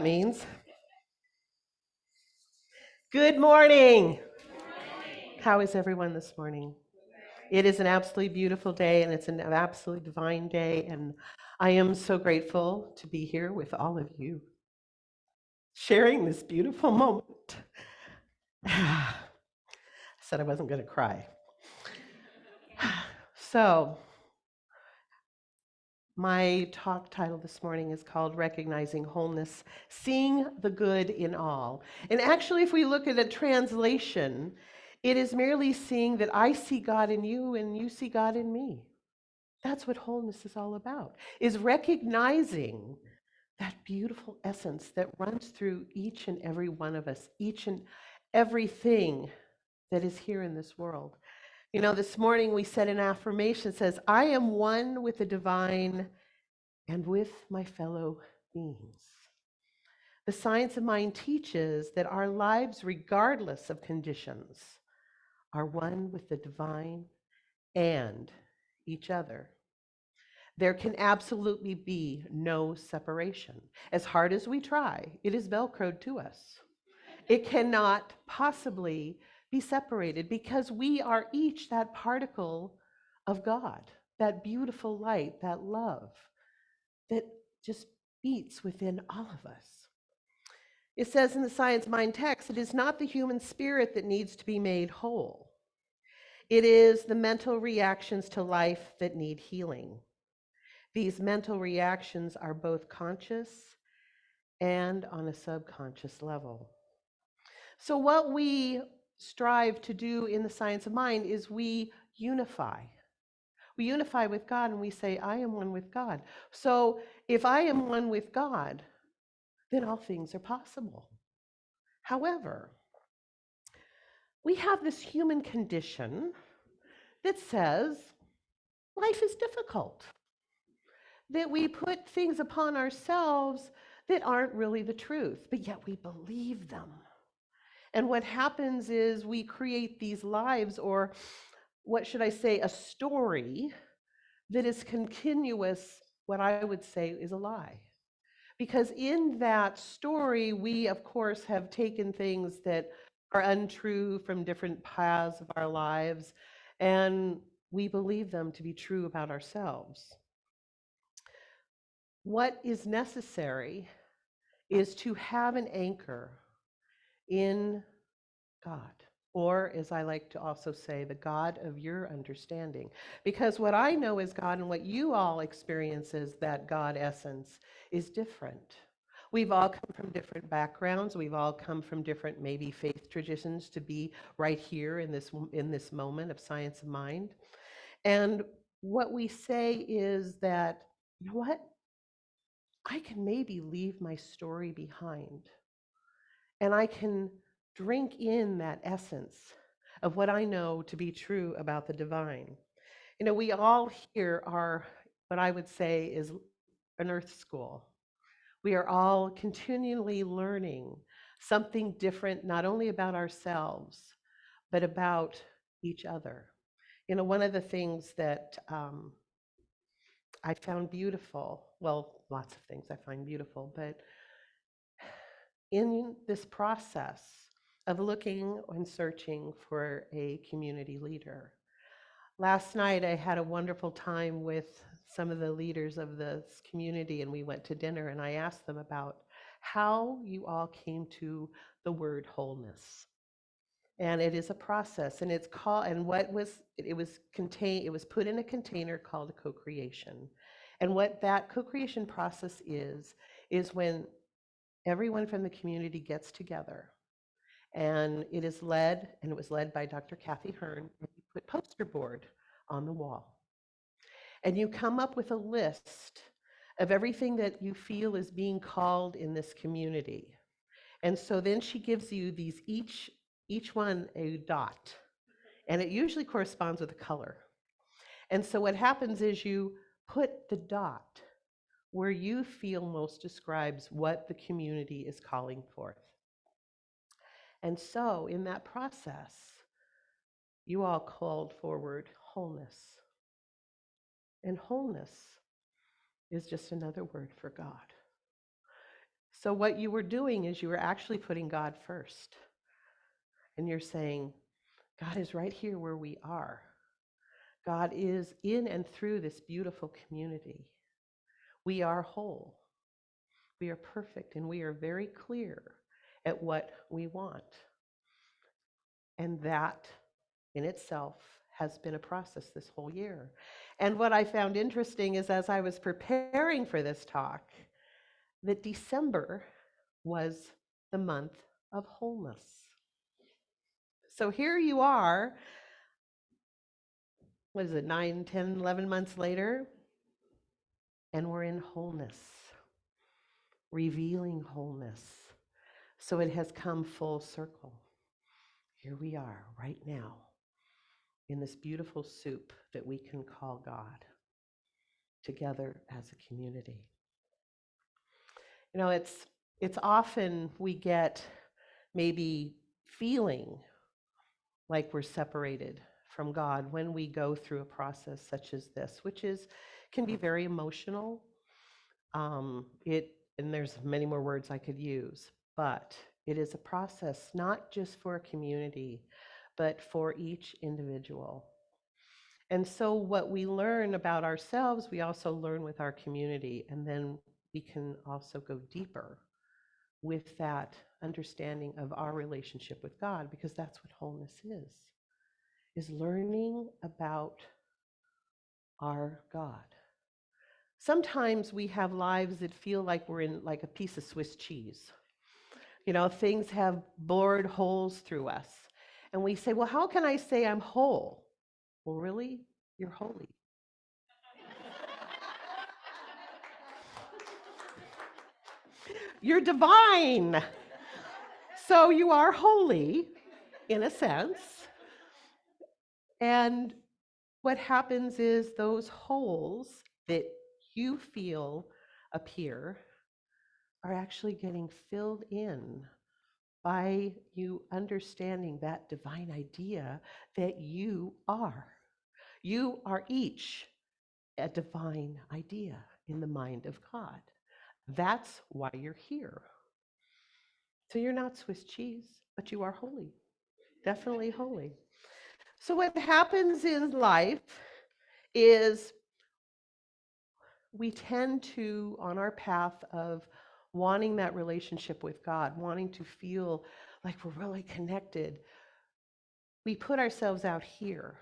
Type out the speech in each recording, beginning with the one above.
Means good morning. How is everyone this morning? It is an absolutely beautiful day and it's an absolutely divine day. And I am so grateful to be here with all of you, sharing this beautiful moment. I said I wasn't going to cry. So, my talk title this morning is called Recognizing Wholeness, Seeing the Good in All. And actually, if we look at a translation, it is merely seeing that I see God in you and you see God in me. That's what wholeness is all about, is recognizing that beautiful essence that runs through each and every one of us, each and everything that is here in this world. You know, this morning we said an affirmation that says, I am one with the divine and with my fellow beings. The science of mind teaches that our lives, regardless of conditions, are one with the divine and each other. There can absolutely be no separation. As hard as we try, it is Velcroed to us. It cannot possibly be separated because we are each that particle of God, that beautiful light, that love that just beats within all of us. It says in the Science Mind text, it is not the human spirit that needs to be made whole. It is the mental reactions to life that need healing. These mental reactions are both conscious and on a subconscious level. So what we strive to do in the science of mind is we unify. We unify with God and we say, I am one with God. So if I am one with God, then all things are possible. However, we have this human condition that says life is difficult, that we put things upon ourselves that aren't really the truth, but yet we believe them. And what happens is we create these lives, or what should I say, a story that is continuous, what I would say is a lie. Because in that story, we, of course, have taken things that are untrue from different paths of our lives, and we believe them to be true about ourselves. What is necessary is to have an anchor in God, or as I like to also say, the God of your understanding. Because what I know as God and what you all experience as that God essence is different. We've all come from different backgrounds. We've all come from different, maybe, faith traditions to be right here in this moment of science of mind. And what we say is that, you know what? I can maybe leave my story behind and I can drink in that essence of what I know to be true about the divine. You know, we all here are what I would say is an earth school. We are all continually learning something different, not only about ourselves, but about each other. You know, one of the things that I found beautiful, well, lots of things I find beautiful, but in this process of looking and searching for a community leader. Last night, I had a wonderful time with some of the leaders of this community, and we went to dinner, and I asked them about how you all came to the word wholeness. And it is a process, and it's called, and what was, it was contained, it was put in a container called a co-creation. And what that co-creation process is when everyone from the community gets together, and it is led, and it was led by Dr. Kathy Hearn. And you put poster board on the wall, and you come up with a list of everything that you feel is being called in this community. And so then she gives you these each one a dot, and it usually corresponds with a color. And so what happens is you put the dot where you feel most describes what the community is calling forth. And so in that process, you all called forward wholeness. And wholeness is just another word for God. So what you were doing is you were actually putting God first. And you're saying, God is right here where we are. God is in and through this beautiful community. We are whole. We are perfect, and we are very clear at what we want. And that in itself has been a process this whole year. And what I found interesting is as I was preparing for this talk, that December was the month of wholeness. So here you are, what is it, 9, 10, 11 months later, and we're in wholeness, revealing wholeness. So it has come full circle. Here we are right now in this beautiful soup that we can call God, together as a community. You know, it's often we get maybe feeling like we're separated from God when we go through a process such as this, which can be very emotional. And there's many more words I could use, but it is a process not just for a community, but for each individual. And so what we learn about ourselves, we also learn with our community, and then we can also go deeper with that understanding of our relationship with God, because that's what wholeness is learning about our God. Sometimes we have lives that feel like we're in like a piece of Swiss cheese. You know, things have bored holes through us. And we say, well, how can I say I'm whole? Well, really? You're holy. You're divine. So you are holy, in a sense. And what happens is those holes that you feel appear are actually getting filled in by you understanding that divine idea that you are. You are each a divine idea in the mind of God. That's why you're here. So you're not Swiss cheese, but you are holy, definitely holy. So what happens in life is we tend to, on our path of wanting that relationship with God, wanting to feel like we're really connected, we put ourselves out here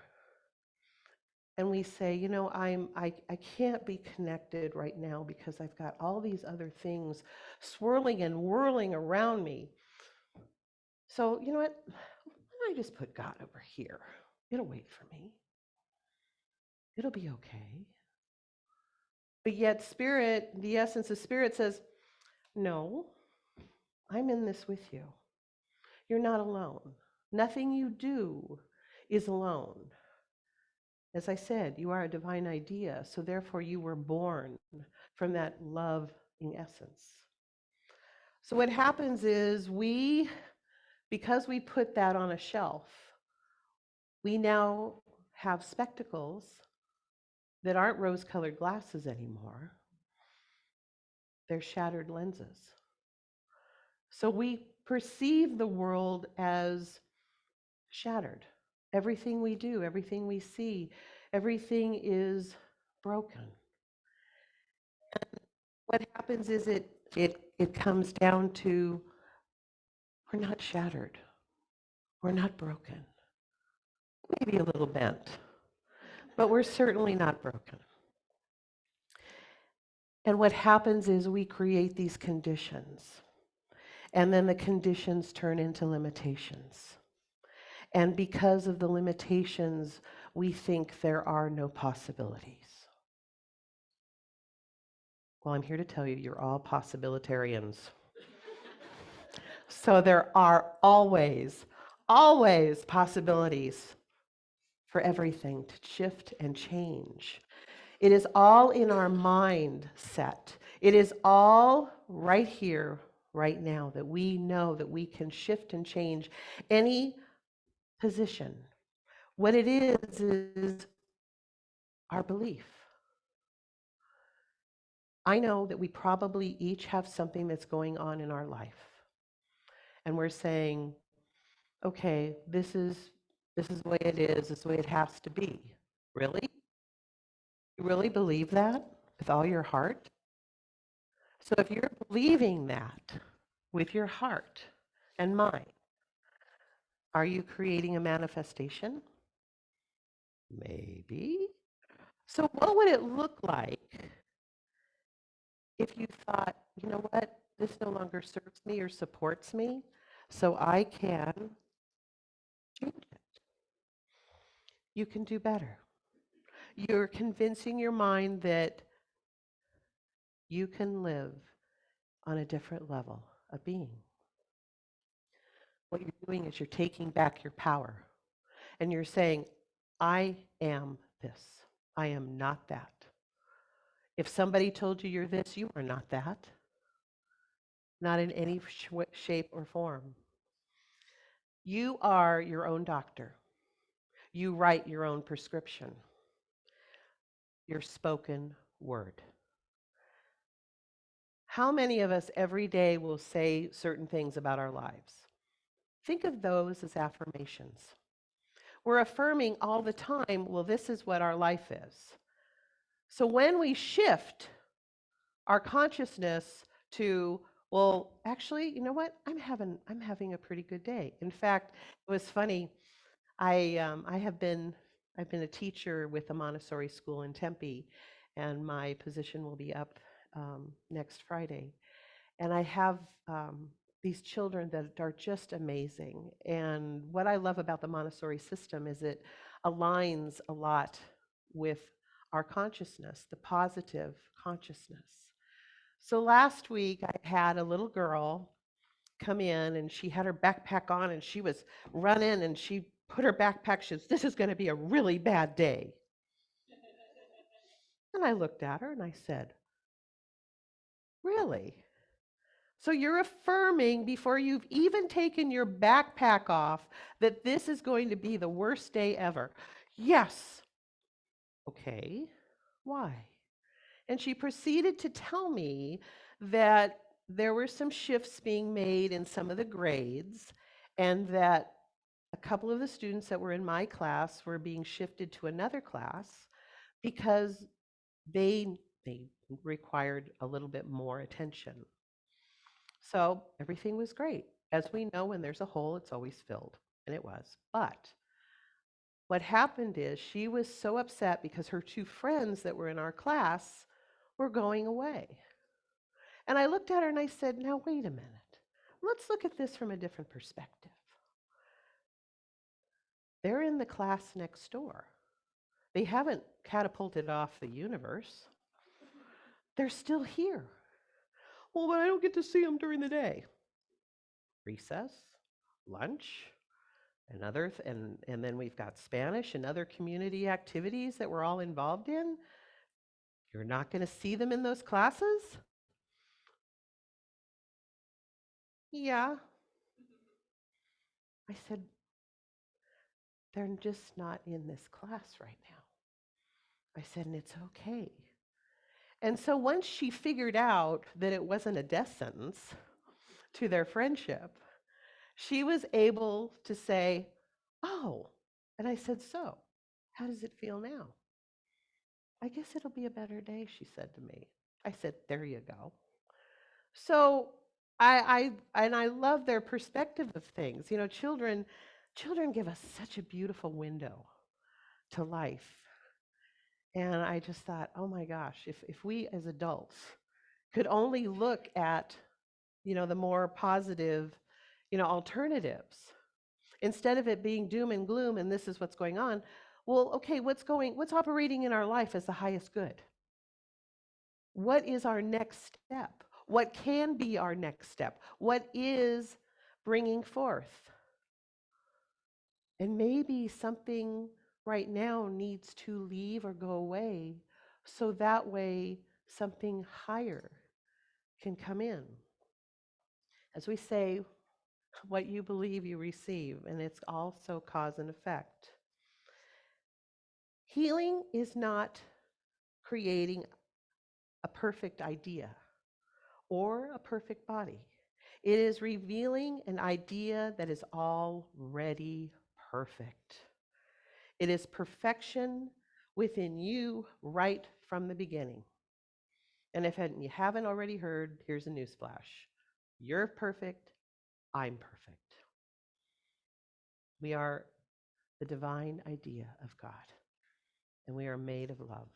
and we say, you know, I can't be connected right now because I've got all these other things swirling and whirling around me. So, you know what? Why don't I just put God over here? It'll wait for me. It'll be okay. But yet Spirit, the essence of Spirit says, no, I'm in this with you. You're not alone. Nothing you do is alone. As I said, you are a divine idea, so therefore you were born from that loving essence. So what happens is because we put that on a shelf, we now have spectacles that aren't rose-colored glasses anymore. They're shattered lenses. So we perceive the world as shattered. Everything we do, everything we see, everything is broken. And what happens is it comes down to we're not shattered. We're not broken. Maybe a little bent, but we're certainly not broken. And what happens is we create these conditions, and then the conditions turn into limitations. And because of the limitations, we think there are no possibilities. Well, I'm here to tell you, you're all possibilitarians. So there are always possibilities for everything to shift and change. It is all in our mindset. It is all right here, right now, that we know that we can shift and change any position. What it is our belief. I know that we probably each have something that's going on in our life. And we're saying, okay, this is the way it is, this is the way it has to be. Really? You really believe that with all your heart? So if you're believing that with your heart and mind, are you creating a manifestation? Maybe. So what would it look like if you thought, you know what, this no longer serves me or supports me, so I can change it? You can do better. You're convincing your mind that you can live on a different level of being. What you're doing is you're taking back your power and you're saying, I am this. I am not that. If somebody told you you're this, you are not that. Not in any shape or form. You are your own doctor. You write your own prescription, your spoken word. How many of us every day will say certain things about our lives? Think of those as affirmations. We're affirming all the time, well, this is what our life is. So when we shift our consciousness to, well, actually, you know what? I'm having a pretty good day. In fact, it was funny. I've been a teacher with a Montessori school in Tempe, and my position will be up next Friday. And I have these children that are just amazing. And what I love about the Montessori system is it aligns a lot with our consciousness, the positive consciousness. So last week I had a little girl come in and she had her backpack on and she was running and she put her backpack, she says, this is going to be a really bad day. And I looked at her and I said, really? So you're affirming before you've even taken your backpack off that this is going to be the worst day ever. Yes. Okay. Why? And she proceeded to tell me that there were some shifts being made in some of the grades, and that a couple of the students that were in my class were being shifted to another class because they required a little bit more attention. So everything was great. As we know, when there's a hole, it's always filled, and it was. But what happened is she was so upset because her two friends that were in our class were going away. And I looked at her and I said, now wait a minute. Let's look at this from a different perspective. They're in the class next door. They haven't catapulted off the universe. They're still here. Well, but I don't get to see them during the day. Recess, lunch, and then we've got Spanish and other community activities that we're all involved in. You're not going to see them in those classes? Yeah. I said, they're just not in this class right now. I said, and it's okay. And so once she figured out that it wasn't a death sentence to their friendship, she was able to say, oh. And I said, so how does it feel now? I guess it'll be a better day, she said to me. I said, there you go. So I love their perspective of things. You know, children give us such a beautiful window to life. And I just thought, oh my gosh, if we as adults could only look at, the more positive, alternatives, instead of it being doom and gloom and this is what's going on. Well, okay, what's operating in our life as the highest good? What is our next step? What can be our next step? What is bringing forth? And maybe something right now needs to leave or go away so that way something higher can come in. As we say, what you believe you receive, and it's also cause and effect. Healing is not creating a perfect idea or a perfect body. It is revealing an idea that is already perfect. It is perfection within you right from the beginning. And if you haven't already heard, here's a newsflash. You're perfect, I'm perfect. We are the divine idea of God, and we are made of love.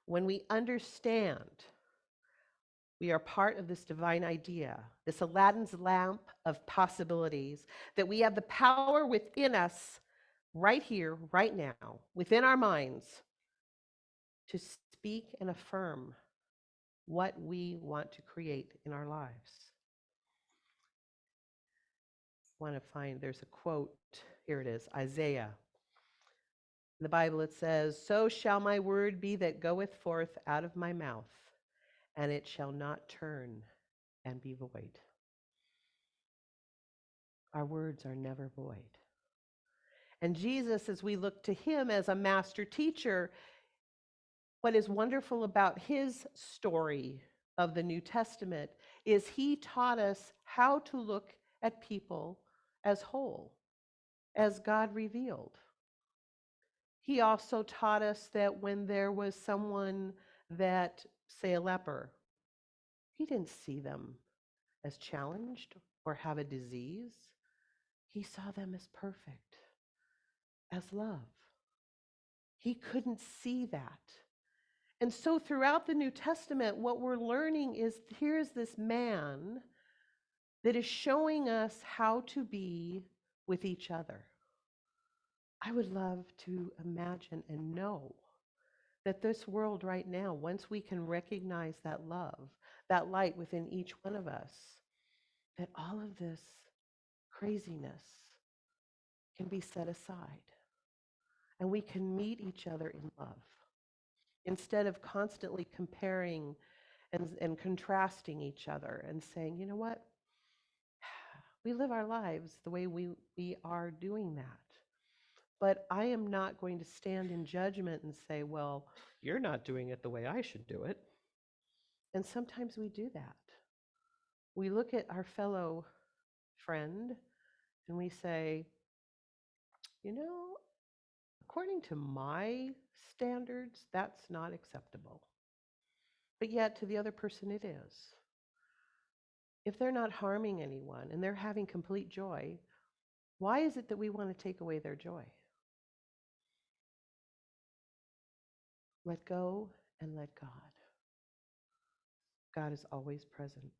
When we understand we are part of this divine idea, this Aladdin's lamp of possibilities, that we have the power within us right here, right now, within our minds, to speak and affirm what we want to create in our lives. I want to find, there's a quote, here it is, Isaiah. In the Bible it says, "So shall my word be that goeth forth out of my mouth, and it shall not turn and be void." Our words are never void. And Jesus, as we look to him as a master teacher, what is wonderful about his story of the New Testament is he taught us how to look at people as whole, as God revealed. He also taught us that when there was someone that, say, a leper, he didn't see them as challenged or have a disease. He saw them as perfect, as love. He couldn't see that. And so throughout the New Testament, what we're learning is here's this man that is showing us how to be with each other. I would love to imagine and know that this world right now, once we can recognize that love, that light within each one of us, that all of this craziness can be set aside and we can meet each other in love instead of constantly comparing and contrasting each other and saying, you know what, we live our lives the way we are doing that. But I am not going to stand in judgment and say, well, you're not doing it the way I should do it. And sometimes we do that. We look at our fellow friend and we say, you know, according to my standards, that's not acceptable. But yet to the other person it is. If they're not harming anyone and they're having complete joy, why is it that we want to take away their joy? Let go and let God. God is always present.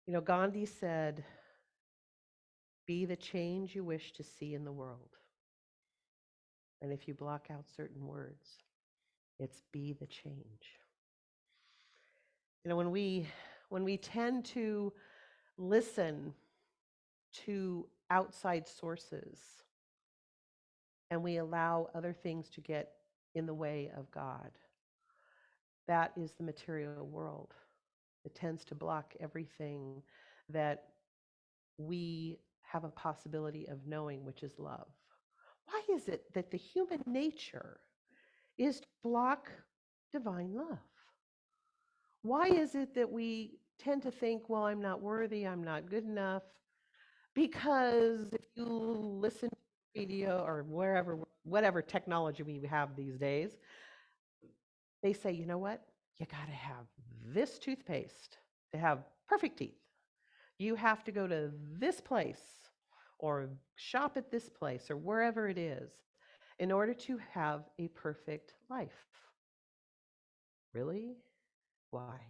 You know, Gandhi said, be the change you wish to see in the world. And if you block out certain words, it's be the change. You know, when we tend to listen to outside sources and we allow other things to get in the way of God, that is the material world. It tends to block everything that we have a possibility of knowing, which is love. Why is it that the human nature is to block divine love? Why is it that we tend to think, well, I'm not worthy, I'm not good enough? Because if you listen to radio or wherever, whatever technology we have these days, they say, you know what? You got to have this toothpaste to have perfect teeth. You have to go to this place or shop at this place or wherever it is in order to have a perfect life. Really? Why?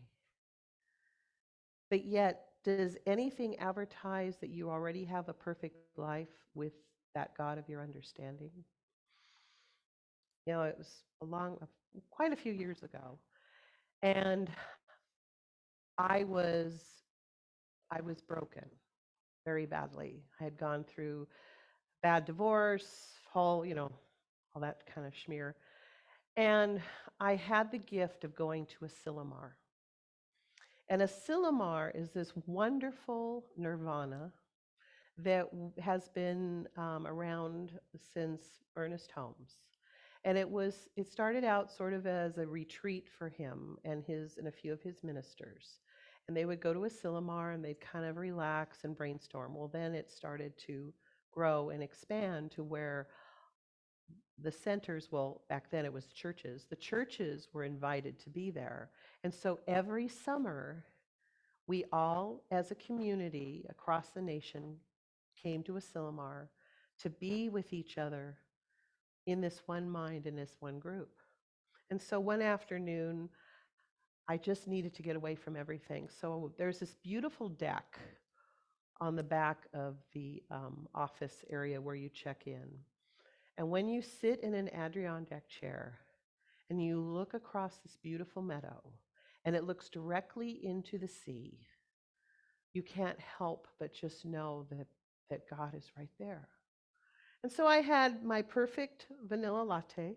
But yet, does anything advertise that you already have a perfect life with that God of your understanding? You know, it was quite a few years ago, and I was I was broken very badly. I had gone through bad divorce, all that kind of schmear, and I had the gift of going to a Silomar. And a Silomar is this wonderful nirvana that has been around since Ernest Holmes. And it started out sort of as a retreat for him and a few of his ministers. And they would go to Asilomar and they'd kind of relax and brainstorm. Well, then it started to grow and expand to where the centers, well, back then it was churches, the churches were invited to be there. And so every summer, we all, as a community across the nation, came to Asilomar to be with each other in this one mind, in this one group. And so one afternoon, I just needed to get away from everything. So there's this beautiful deck on the back of the office area where you check in. And when you sit in an Adirondack chair and you look across this beautiful meadow and it looks directly into the sea, you can't help but just know that God is right there. And so I had my perfect vanilla latte,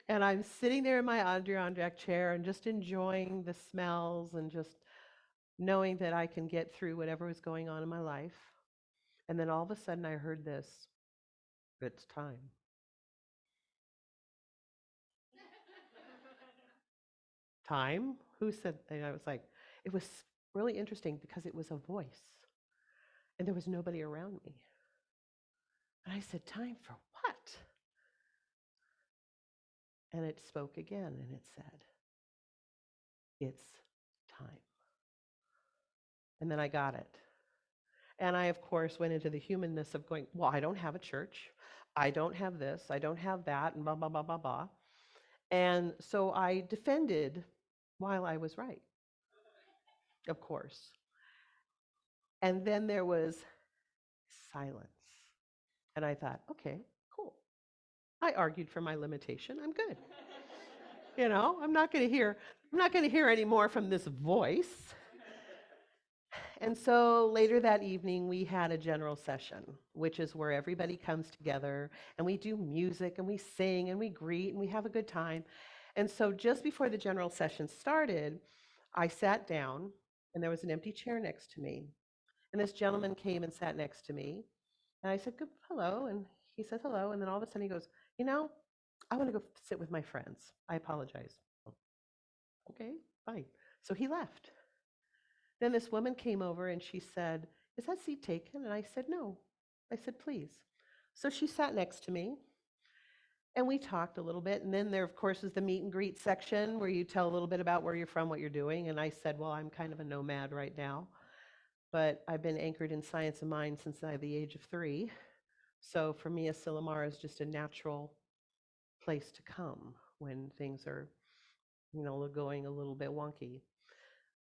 and I'm sitting there in my Adirondack chair and just enjoying the smells and just knowing that I can get through whatever was going on in my life. And then all of a sudden I heard this, it's time. Time? Who said that? And I was like, it was really interesting because it was a voice and there was nobody around me. And I said, time for what? And it spoke again and it said, it's time. And then I got it. And I, of course, went into the humanness of going, well, I don't have a church. I don't have this. I don't have that, and blah, blah, blah, blah, blah. And so I defended while I was right, of course. And then there was silence. And I thought, okay, cool. I argued for my limitation. I'm good. I'm not going to hear any more from this voice. And so later that evening, we had a general session, which is where everybody comes together and we do music and we sing and we greet and we have a good time. And so just before the general session started, I sat down and there was an empty chair next to me. And this gentleman came and sat next to me. And I said, good, hello. And he said, hello. And then all of a sudden he goes, I want to go sit with my friends. I apologize. Okay, fine. So he left. Then this woman came over and she said, is that seat taken? And I said, no. I said, please. So she sat next to me and we talked a little bit. And then there, of course, is the meet and greet section where you tell a little bit about where you're from, what you're doing. And I said, well, I'm kind of a nomad right now, but I've been anchored in science of mind since the age of 3. So for me, Asilomar is just a natural place to come when things are, going a little bit wonky.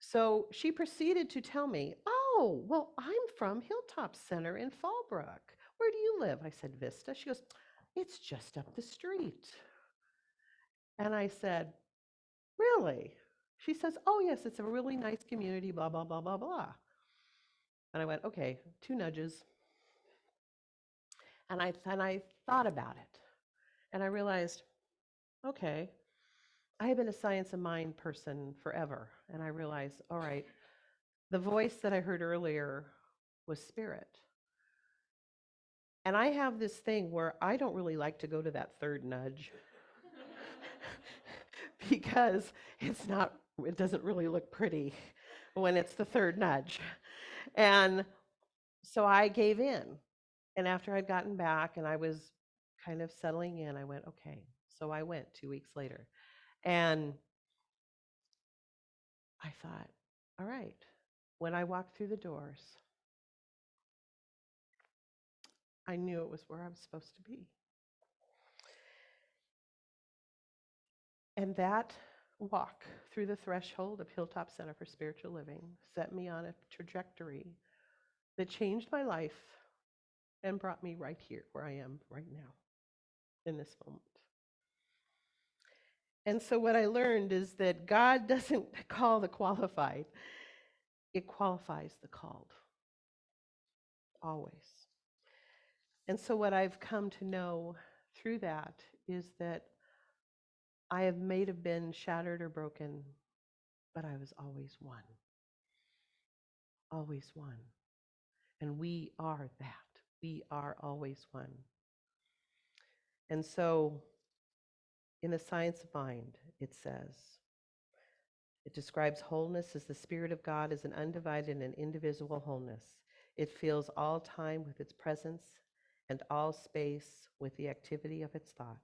So she proceeded to tell me, oh, well, I'm from Hilltop Center in Fallbrook. Where do you live? I said, Vista. She goes, it's just up the street. And I said, really? She says, oh, yes, it's a really nice community, blah, blah, blah, blah, blah. And I went, okay, 2 nudges. And I thought about it. And I realized, okay, I have been a science of mind person forever. And I realized, all right, the voice that I heard earlier was spirit. And I have this thing where I don't really like to go to that third nudge because it doesn't really look pretty when it's the third nudge. And so I gave in. And after I'd gotten back and I was kind of settling in, I went, okay. So I went 2 weeks later. And I thought, all right, when I walked through the doors, I knew it was where I was supposed to be. And that walk through the threshold of Hilltop Center for Spiritual Living set me on a trajectory that changed my life and brought me right here where I am right now in this moment. And so what I learned is that God doesn't call the qualified, it qualifies the called, always. And so what I've come to know through that is that I may have been shattered or broken, but I was always one. Always one. And we are that. We are always one. And so In the science of mind, it says, it describes wholeness as the Spirit of God as an undivided and indivisible wholeness. It fills all time with its presence and all space with the activity of its thought.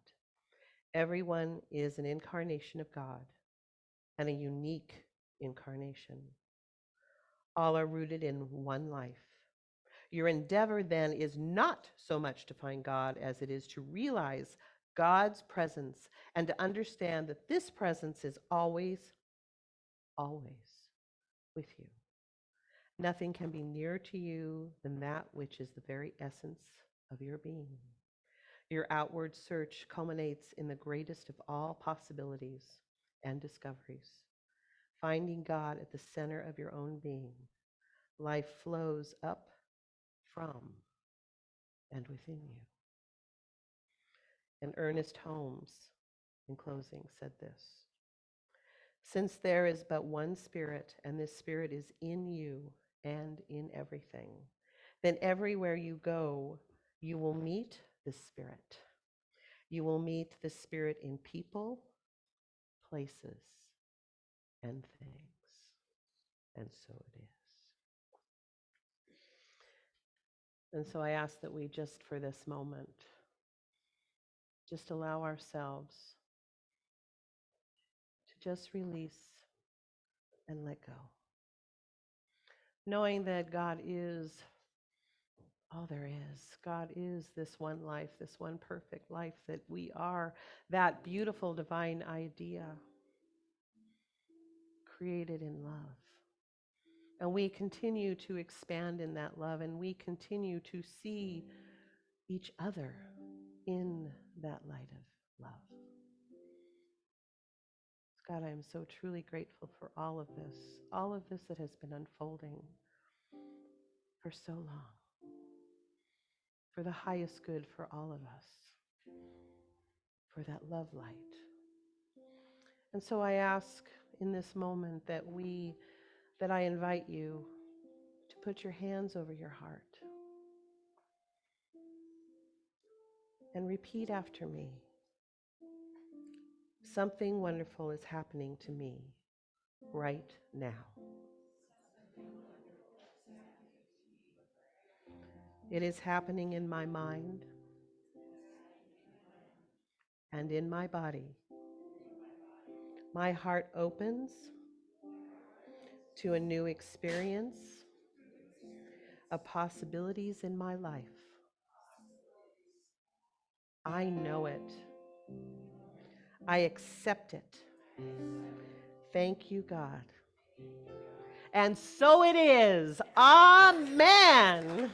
Everyone is an incarnation of God and a unique incarnation. All are rooted in one life. Your endeavor then is not so much to find God as it is to realize God's presence and to understand that this presence is always, always with you. Nothing can be nearer to you than that which is the very essence of your being. Your outward search culminates in the greatest of all possibilities and discoveries, finding God at the center of your own being. Life flows up from and within you. And Ernest Holmes, in closing, said this: since there is but one Spirit, and this Spirit is in you and in everything, then everywhere you go, you will meet the Spirit. You will meet the Spirit in people, places, and things. And so it is. And so I ask that we just for this moment, just allow ourselves to just release and let go. Knowing that God is all there is. God is this one life, this one perfect life, that we are that beautiful divine idea created in love. And we continue to expand in that love, and we continue to see each other in that light of love. God, I am so truly grateful for all of this that has been unfolding for so long, for the highest good for all of us, for that love light. And so I ask in this moment that I invite you to put your hands over your heart and repeat after me. Something wonderful is happening to me right now. It is happening in my mind and in my body. My heart opens to a new experience of possibilities in my life. I know it. I accept it. Thank you, God. And so it is. Amen.